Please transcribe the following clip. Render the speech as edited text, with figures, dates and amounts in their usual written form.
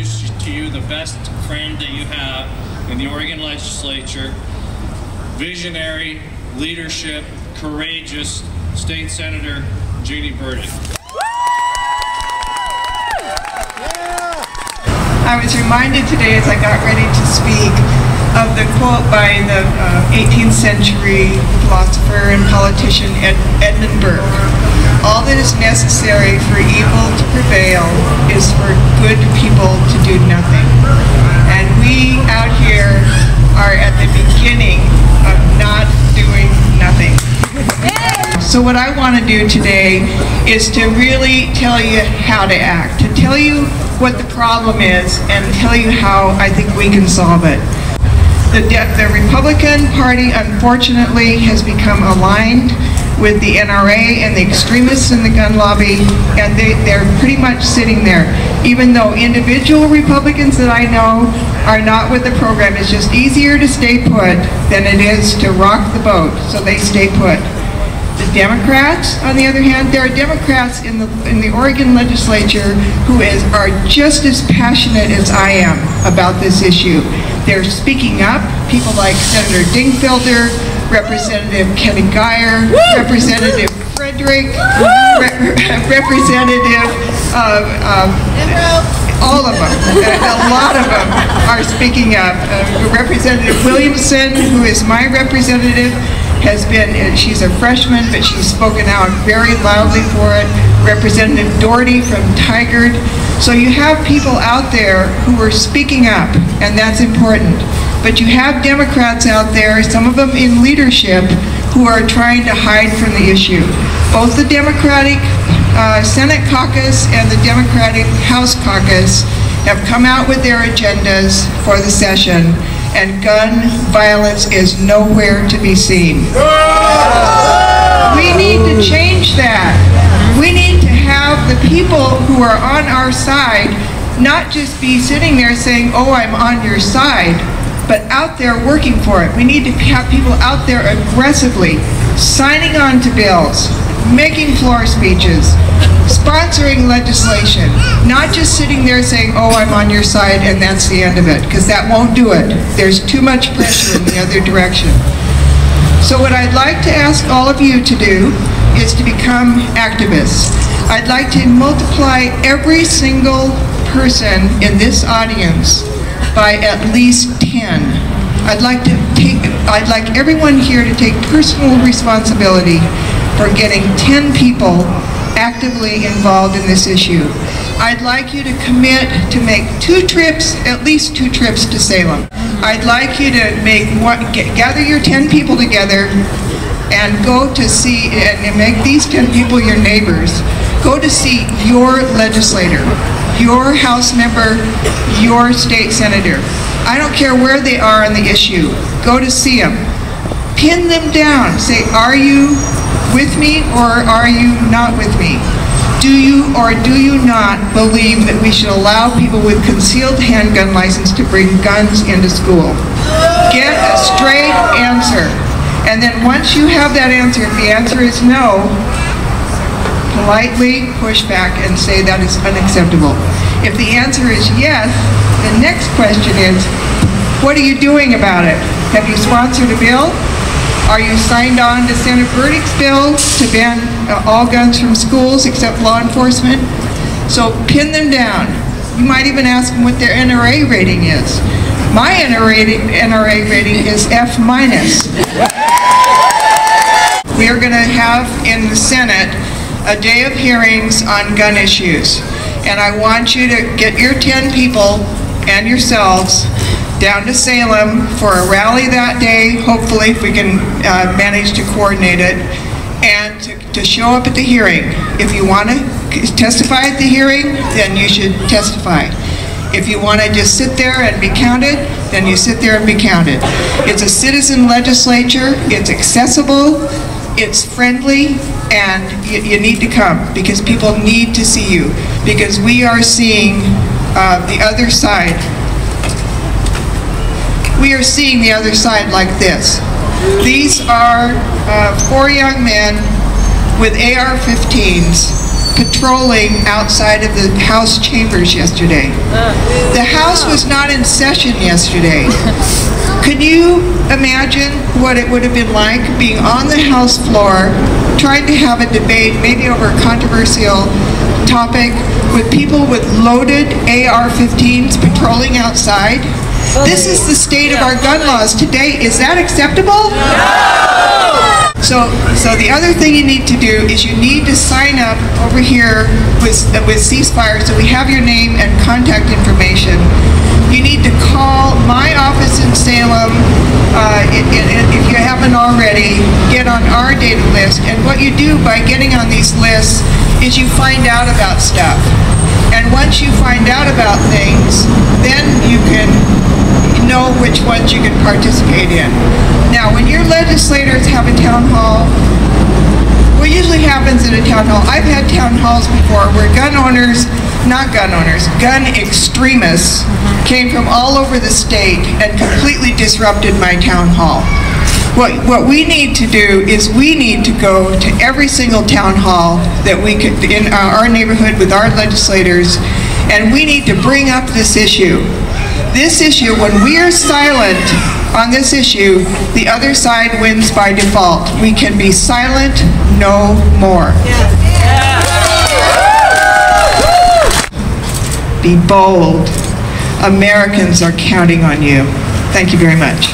introduce to you the best friend that you have in the Oregon legislature, visionary, leadership, courageous State Senator Ginny Burdick. I was reminded today as I got ready to speak of the quote by the 18th century philosopher and politician Edmund Burke. All that is necessary for evil to prevail is for good people to do nothing. And we out here are at the beginning of not doing nothing. So what I want to do today is to really tell you how to act, to tell you what the problem is and tell you how I think we can solve it. The Republican Party, unfortunately, has become aligned with the NRA and the extremists in the gun lobby, and they're pretty much sitting there. Even though individual Republicans that I know are not with the program, it's just easier to stay put than it is to rock the boat, so they stay put. The Democrats, on the other hand, there are Democrats in the Oregon legislature who are just as passionate as I am about this issue. They're speaking up, people like Senator Dingfelder, Representative Kenny Geyer, Representative Frederick, Representative, all of them, a lot of them are speaking up. Representative Williamson, who is my representative, she's a freshman, but she's spoken out very loudly for it. Representative Doherty from Tigard. So you have people out there who are speaking up, and that's important. But you have Democrats out there, some of them in leadership, who are trying to hide from the issue. Both the Democratic Senate caucus and the Democratic House caucus have come out with their agendas for the session, and gun violence is nowhere to be seen. We need to change that. We need to have the people who are on our side not just be sitting there saying, oh, I'm on your side, but out there working for it. We need to have people out there aggressively signing on to bills, making floor speeches, sponsoring legislation, not just sitting there saying, oh, I'm on your side and that's the end of it, because that won't do it. There's too much pressure in the other direction. So what I'd like to ask all of you to do is to become activists. I'd like to multiply every single person in this audience by at least 10. I'd like everyone here to take personal responsibility for getting 10 people actively involved in this issue. I'd like you to commit to make at least two trips to Salem. I'd like you to gather your 10 people together and go to see, and make these 10 people your neighbors. Go to see your legislator, your House member, your state senator. I don't care where they are on the issue. Go to see them. Pin them down. Say, are you with me or are you not with me? Do you or do you not believe that we should allow people with concealed handgun license to bring guns into school? Get a straight answer. And then once you have that answer, if the answer is no, politely push back and say that is unacceptable. If the answer is yes, the next question is, what are you doing about it? Have you sponsored a bill? Are you signed on to Senator Burdick's bill to ban all guns from schools except law enforcement? So pin them down. You might even ask them what their NRA rating is. My NRA rating is F-. We are going to have in the Senate a day of hearings on gun issues. And I want you to get your 10 people and yourselves down to Salem for a rally that day, hopefully if we can manage to coordinate it, and to show up at the hearing. If you want to testify at the hearing, then you should testify. If you want to just sit there and be counted, then you sit there and be counted. It's a citizen legislature, it's accessible, it's friendly, and you need to come because people need to see you, because we are seeing the other side. We are seeing the other side like this. These are 4 young men with AR-15s patrolling outside of the House chambers yesterday. The House was not in session yesterday. Could you imagine what it would have been like being on the House floor, trying to have a debate, maybe over a controversial topic, with people with loaded AR-15s patrolling outside? This is the state of our gun laws today. Is that acceptable? No! So the other thing you need to do is you need to sign up over here with Ceasefire, so we have your name and contact information. You need to call my office in Salem, if you haven't already, get on our data list. And what you do by getting on these lists is you find out about stuff. And once you find out about things, then you can know which ones you can participate in. Now, when your legislators have a town hall, what usually happens in a town hall, I've had town halls before where gun owners, not gun owners, gun extremists came from all over the state and completely disrupted my town hall. What we need to do is we need to go to every single town hall that we could in our neighborhood with our legislators, and we need to bring up this issue. This issue, when we are silent on this issue, the other side wins by default. We can be silent no more. Be bold. Americans are counting on you. Thank you very much.